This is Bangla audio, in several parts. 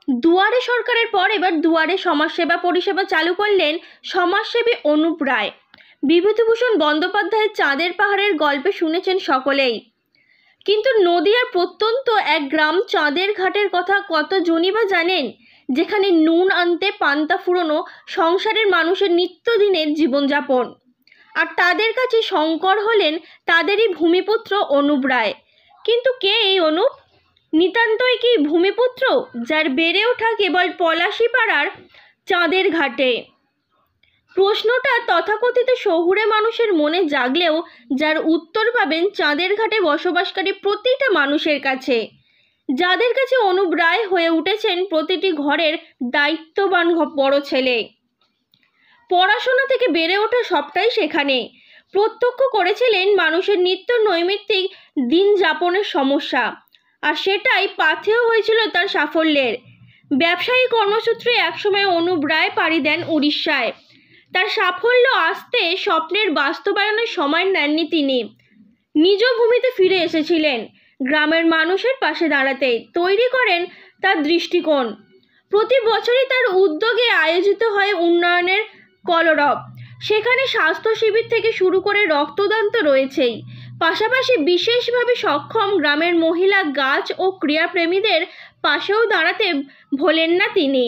দুয়ারে সরকারের পর এবার দুয়ারে সমাজসেবা পরিষেবা চালু করলেন সমাজসেবী অনুপ রায়। বিভূতিভূষণ বন্দ্যোপাধ্যায়ের চাঁদের পাহাড়ের গল্পে শুনেছেন সকলেই, কিন্তু নদিয়ার প্রত্যন্ত এক গ্রাম চাঁদের ঘাটের কথা কতজনই বা জানেন, যেখানে নুন আনতে পান্তা ফুরোনো সংসারের মানুষের নিত্যদিনের জীবনযাপন। আর তাদের কাছে শঙ্কর হলেন তাদেরই ভূমিপুত্র অনুপ রায়। কিন্তু কে এই অনুপ? নিতান্তই কি ভূমিপুত্র, যার বেড়ে ওঠা কেবল পলাশীপাড়ার চাঁদের ঘাটে? প্রশ্নটা তথাকথিত শহুরে মানুষের মনে জাগলেও যার উত্তর পাবেন চাঁদের ঘাটে বসবাসকারী প্রতিটা মানুষের কাছে, যাদের কাছে অনুপ রায় হয়ে উঠেছেন প্রতিটি ঘরের দায়িত্ববান বড় ছেলে। পড়াশোনা থেকে বেড়ে ওঠা সবটাই সেখানে প্রত্যক্ষ করেছিলেন মানুষের নিত্য নৈমিত্তিক দিন যাপনের সমস্যা, আর সেটাই পাথেয় হয়েছিল তার সাফল্যের। ব্যবসায়ী কর্মসূত্রে একসময় অনুপ রায় পাড়ি দেন উড়িষ্যায়। তার সাফল্য আসতে স্বপ্নের বাস্তবায়নের সময় নেননি তিনি। নিজ ভূমিতে ফিরে এসেছিলেন গ্রামের মানুষের পাশে দাঁড়াতে। তৈরি করেন তার দৃষ্টিকোণ। প্রতি বছরই তার উদ্যোগে আয়োজিত হয় উন্নয়নের কলরব। সেখানে স্বাস্থ্য শিবির থেকে শুরু করে রক্তদান তো রয়েছেই, পাশাপাশি বিশেষভাবে সক্ষম গ্রামের মহিলা, গাছ ও ক্রীড়াপ্রেমীদের পাশেও দাঁড়াতে ভোলেন না তিনি।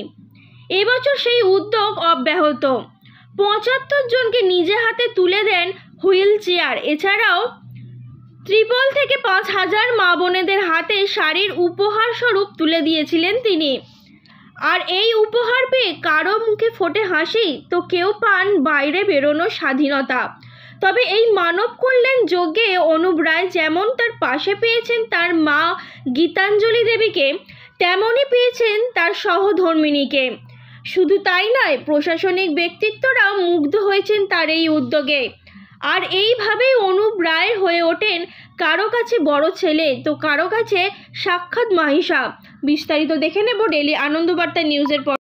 এবছর সেই উদ্যোগ অব্যাহত। ৭৫ জনকে নিজে হাতে তুলে দেন হুইল চেয়ার। এছাড়াও ৩০০ থেকে ৫,০০০ মা বোনেদের হাতে শাড়ির উপহার স্বরূপ তুলে দিয়েছিলেন তিনি। আর এই উপহার পেয়ে কারো মুখে ফোটে হাসি, তো কেউ পান বাইরে বেরোনোর স্বাধীনতা। তবে এই মানব কল্যাণ যজ্ঞে অনুপ রায় যেমন তার পাশে পেয়েছেন তার মা গীতাঞ্জলি দেবীকে, তেমনই পেয়েছেন তার সহধর্মিণীকে। শুধু তাই নয়, প্রশাসনিক ব্যক্তিত্বরাও মুগ্ধ হয়েছেন তার এই উদ্যোগে। আর এইভাবেই অনুপ রায় হয়ে ওঠেন কারো কাছে বড় ছেলে, তো কারো কাছে সাক্ষাৎ মাহিসা। বিস্তারিত দেখে নেব ডেলি আনন্দবার্তা নিউজের পর।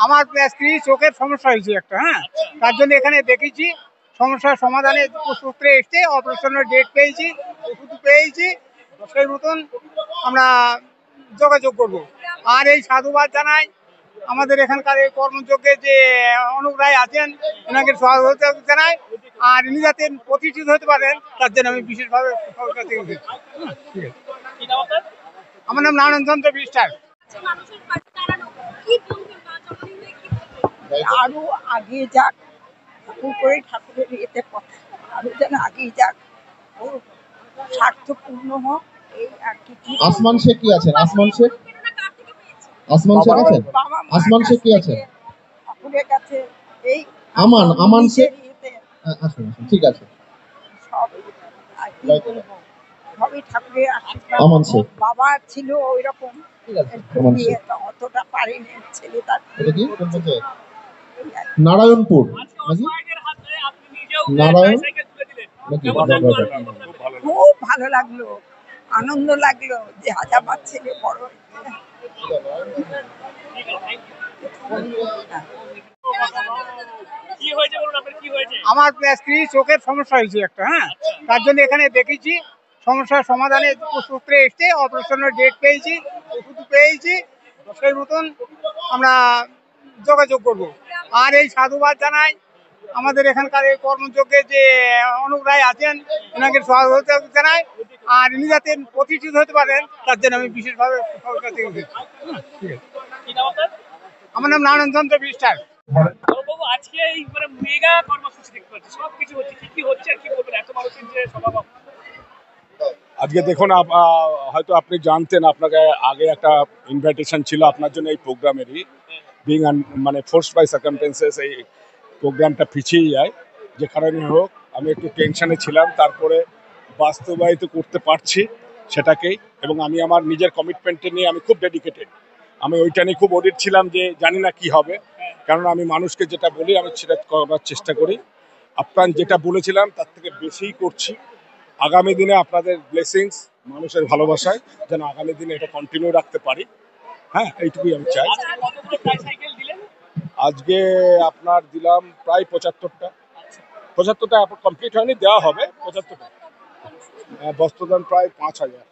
আমার স্ত্রী চোখের সমস্যা হয়েছে একটা, তার জন্য এখানে দেখেছি। সমস্যার সমাধানের সূত্রে এসছে, অপারেশনের ডেট পেয়েছি, ওষুধ পেয়েছি, সেই মতন আমরা যোগাযোগ করব। আর এই সাধুবাদ জানাই আমাদের এখানকার এই কর্মযজ্ঞে যে অনুপ রায় আছেন, ওনাকে সহযোগিতা জানাই। আর ইনি যাতে প্রতিষ্ঠিত হতে পারেন তার জন্য আমি বিশেষভাবে আমার নাম নারায়ণ চন্দ্র বিশ্বাস। আরো আগে যাক, করে ঠাকুরের ইয়েতে কথা আরো যেন আগেই যাক, ও স্বার্থপূর্ণ হোক, এই আর কি। আসমান শেখ কি আছেন? আসমান শেখ, আসমান শেখ আছেন? আসমান শেখ কি আছেন? ঠাকুরের কাছে এই আমান শেখ আসুন, ঠিক আছে। সব আর কি বলবো, সবই ঠাকুরের আশীর্বাদ। আমান শেখ বাবা ছিল ওই রকম, ঠিক আছে। আমান শেখ অতটা পারেনি ছেলে তার। এটা কি কোন পঞ্চায়েত? নারায়ণপুর নাকি? নারায়ণ নাকি? খুব ভালো লাগলো, আনন্দ লাগলো যে আজ আমার ছেলে বড় হয়েছে। আমার স্ত্রী চোখের সমস্যা হয়েছে একটা, তার জন্য এখানে দেখেছি। সমস্যার সমাধানের সূত্রে এসছে, অপারেশনের ডেট পেয়েছি, ওষুধ পেয়েছি, সেই মতন আমরা যোগাযোগ করব। আর এই সাধুবাদ জানাই আমাদের এখানকার এই কর্মযজ্ঞে যে অনুপ রায় আছেন, ওনাকে সহযোগিতা জানাই। আর ইনি যাতে প্রতিষ্ঠিত হতে পারেন তার জন্য আমি বিশেষভাবে আমার নাম নারায়ণ চন্দ্র বিশ্বাস। আজকে এই মানে মেগা কর্মসূচি দেখতে পাচ্ছি, সবকিছু হচ্ছে, কি হচ্ছে আর কি বলবেন এত মানুষের যে সমাগম? আজকে দেখুন, হয়তো আপনি জানতেন, আপনাকে আগে একটা ইনভাইটেশন ছিল আপনার জন্য এই প্রোগ্রামেরই। বিং মানে ফোর্স বাই সার্কামস্টেন্সেস এই প্রোগ্রামটা পিছিয়ে যায়, যে কারণে হোক আমি একটু টেনশনে ছিলাম। তারপরে বাস্তবায়িত করতে পারছি সেটাকেই, এবং আমি আমার নিজের কমিটমেন্টে নিয়ে আমি খুব ডেডিকেটেড। আমি ওইটা নিয়ে খুব অডিট ছিলাম যে জানি না কি হবে, কারণ আমি মানুষকে যেটা বলি আমি সেটা করার চেষ্টা করি। আপ্রাণ যেটা বলেছিলাম তার থেকে বেশিই করছি। আগামী দিনে আপনাদের ব্লেসিংস, মানুষের ভালোবাসায় যেন আগামী দিনে এটা কন্টিনিউ রাখতে পারি। এইটুকুই আমি চাই। আজকে আপনার দিলাম প্রায় ৭৫টা। ৭৫টা কমপ্লিট হয়নি, দেওয়া হবে ৭৫টা। বস্ত্রদান প্রায় ৫,০০০।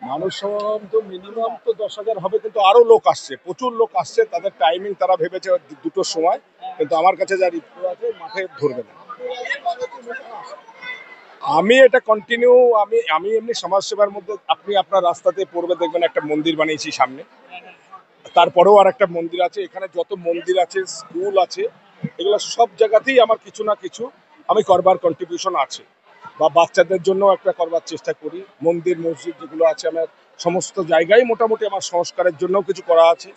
মানুষ সমাগম তো মিনিমাম তো 10,000 হবে, কিন্তু আরো লোক আসছে, প্রচুর লোক আসছে। তাদের টাইমিং তারা ভেবেছে দুটোর সময়, কিন্তু আমার কাছে যা রিপোর্ট আছে মাঠে ধরবে না। আমি এটা কন্টিনিউ, আমি এমনি সমাজসেবার মধ্যে, আপনি আপনার রাস্তাতে পড়বে দেখবেন একটা মন্দির বানিয়েছি সামনে, তারপরেও আর একটা মন্দির আছে, এখানে যত মন্দির আছে, স্কুল আছে, এগুলো সব জায়গাতেই আমার কিছু না কিছু আমি করবার কন্ট্রিবিউশন আছে, বা বাচ্চাদের জন্য একটা করবার চেষ্টা করি। মন্দির মসজিদ যেগুলো আছে আমার সমস্ত জায়গায় মোটামুটি আমার সংস্কারের জন্য কিছু করা আছে।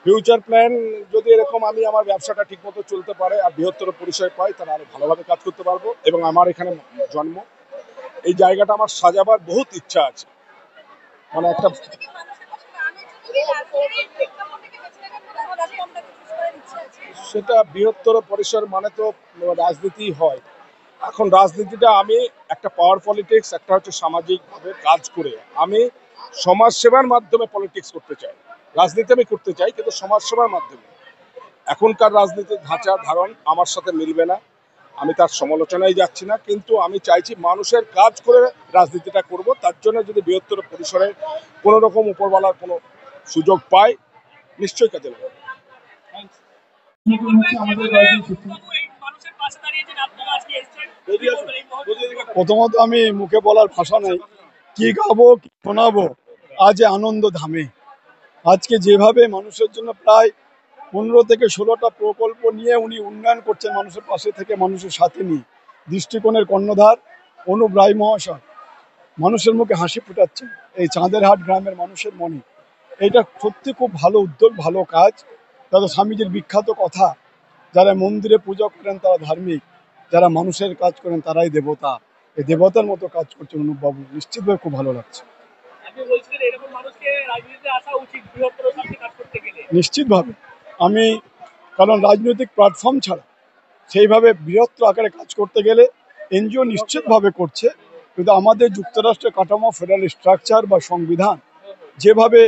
ফিউচার প্ল্যান যদি এরকম আমি আমার ব্যবসাটা ঠিকমতো চলতে পারে আর বৃহত্তর পরিসরে পাই, তাহলে আরো ভালোভাবে কাজ করতে পারবো। এবং আমার এখানে জন্ম, এই জায়গাটা আমার সাজাবার বহুত ইচ্ছা আছে। মানে একটা সেটা বৃহত্তর পরিসর মানে তো রাজনীতি হয়। এখন রাজনীতিটা আমি একটা পাওয়ার পলিটিক্স, একটা হচ্ছে সামাজিকভাবে কাজ করে আমি সমাজ সেবার মাধ্যমে পলিটিক্স করতে চাই। রাজনীতি আমি করতে চাই, কিন্তু সমাজ সেবার মাধ্যমে। এখনকার রাজনীতির ধাঁচা ধারণ আমার সাথে মিলবে না, আমি তার সমালোচনায় যাচ্ছি না, কিন্তু আমি চাইছি মানুষের কাজ করে রাজনীতিটা করব। তার জন্য যদি বৃহত্তর পরিসরে কোনো রকম উপরওয়ালার কোনো সুযোগ পাই, নিশ্চয়ই কাজে লাগবে। মানুষের পাশে দাঁড়িয়েছেন, আপনারা আজকে এসেছেন, প্রথমত আমি মুখে বলার ভাষা নেই, কি গাবো কি শোনাবো আজ আনন্দ ধামে। আজকে যেভাবে মানুষের জন্য প্রায় 15 থেকে 16টা প্রকল্প নিয়ে উনি উন্নয়ন করছেন, মানুষের পাশে থেকে মানুষের সাথে নিয়ে, দৃষ্টিকোণের কর্ণধার অনুপ রায় মহাশয় মানুষের মুখে হাসি ফোটাচ্ছেন এই চাঁদেরহাট গ্রামের মানুষের মনে। এটা সত্যি খুব ভালো উদ্যোগ, ভালো কাজ। তাদের স্বামীজির বিখ্যাত কথা, যারা মন্দিরে পূজা করেন তারা ধার্মিক, যারা মানুষের কাজ করেন তারাই দেবতা। এই দেবতার মতো কাজ করছেন অনুপবাবু, নিশ্চিতভাবে খুব ভালো লাগছে। আপনি বলছিলেন এরকম মানুষকে রাজনীতিতে আসা উচিত বৃহত্তর স্বার্থে কাজ করতে গেলে। নিশ্চিতভাবে আমি, কারণ রাজনৈতিক প্ল্যাটফর্ম ছাড়া সেইভাবে বৃহত্তর আকারে কাজ করতে গেলে এনজিও নিশ্চিতভাবে করছে, কিন্তু আমাদের যুক্তরাষ্ট্রের কাঠামো, ফেডারেল স্ট্রাকচার বা সংবিধান যেভাবে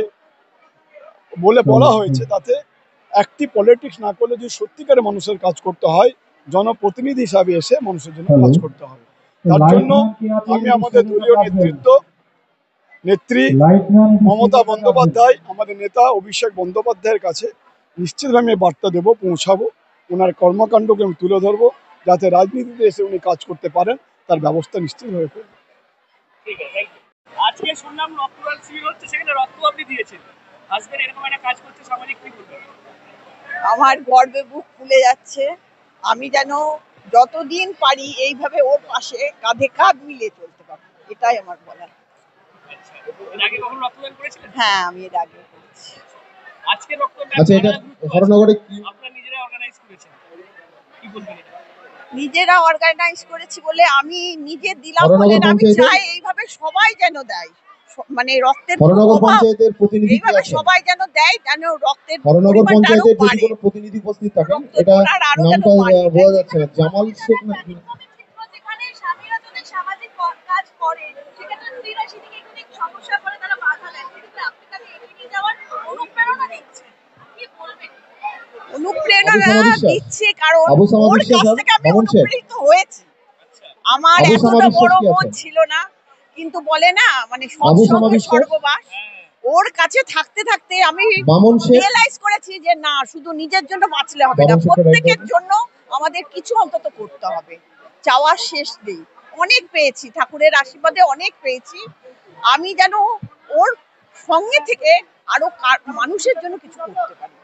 বলা হয়েছে, তাতে একটি পলিটিক্স না করলে যদি সত্যিকারে মানুষের কাজ করতে হয়, জনপ্রতিনিধি হিসাবে এসে মানুষের জন্য কাজ করতে হবে। তার জন্য আমি আমাদের দলীয় নেত্রী মমতা বন্দ্যোপাধ্যায়, আমাদের নেতা অভিষেক বন্দ্যোপাধ্যায়ের কাছে নিশ্চিতভাবে আমি বার্তা দেবো, পৌঁছাবো। ওনার কর্মকাণ্ডকে আমি তুলে ধরবো, যাতে রাজনীতিতে এসে উনি কাজ করতে পারেন, তার ব্যবস্থা নিশ্চিতভাবে করবো। ঠিক আছে, থ্যাংক ইউ। আজকে শুনলাম রক্তদান শিবির হচ্ছে, সেখানে রক্ত আপনি দিয়েছেন, হাজবেন্ড এরকম একটা কাজ করছে, সামাজিক কি বলবেন? আমার গর্বে বুক ফুলে যাচ্ছে। আমি যেন যতদিন পারি এইভাবে ওর পাশে কাঁধে কাঁধ মিলিয়ে চলতে পারবো, এটাই আমার বলার। আচ্ছা, এর আগে কখনো রক্তদান করেছিলেন? হ্যাঁ, আমি এর আগে করেছি। আজকে রক্তদান আচ্ছা, এটা হরনগরে কি আপনারা নিজেরা অর্গানাইজ করেছেন, কি বলবেন এটা? নিজেরা অর্গানাইজ করেছি বলে আমি নিজে দিলাম হরনগর বলে না, আমি পঞ্চায়েতের- চাই এইভাবে সবাই যেন দেয়, মানে রক্তের হরনগর অভাব, পঞ্চায়েতের প্রতিনিধি কি এইভাবে আছেন? সবাই যেন দেয়, যেন রক্তের হরনগর পরিমাণটা আরো পঞ্চায়েতের যদি বাড়ে। কোনো প্রতিনিধি উপস্থিত থাকেন, রক্ত এটা ডোনার আরো যেন নামটা বাড়ে। বোঝা যাচ্ছে না, জামাল শেখ নাকি? যেখানে স্বামীরা যদি সামাজিক কাজ করে, সেক্ষেত্রে স্ত্রীরা সেদিকে একটু সমস্যা করে, তারা বাধা দেয়, সেক্ষেত্রে আপনি তাকে এগিয়ে যাওয়ার অনুপ্রেরণা দিচ্ছেন, কি বলবেন? অনুপ্রেরণা আবু সামা বিশ্বাস? দিচ্ছে কারণ আবু সামা ওর বিশ্বাস কাছ আর থেকে আমি মামুন শেখ? অনুপ্রেরিত হয়েছি। আমার আবু সামা এতটা বিশ্বাস বড় কি মন আছেন? ছিল না, কিন্তু বলে না মানে আবু সামা সৎসঙ্গে বিশ্বাস? স্বর্গবাস। ওর কাছে থাকতে থাকতে আমি মামুন শেখ? রিয়েলাইজ করেছি যে না, শুধু নিজের জন্য বাঁচলে হবে না, মামুন শেখের প্রত্যেকের একদম- জন্য আমাদের কিছু অন্তত করতে হবে। চাওয়ার শেষ নেই, অনেক পেয়েছি, ঠাকুরের আশীর্বাদে অনেক পেয়েছি। আমি যেন ওর সঙ্গে থেকে আরো মানুষের জন্য কিছু করতে পারি।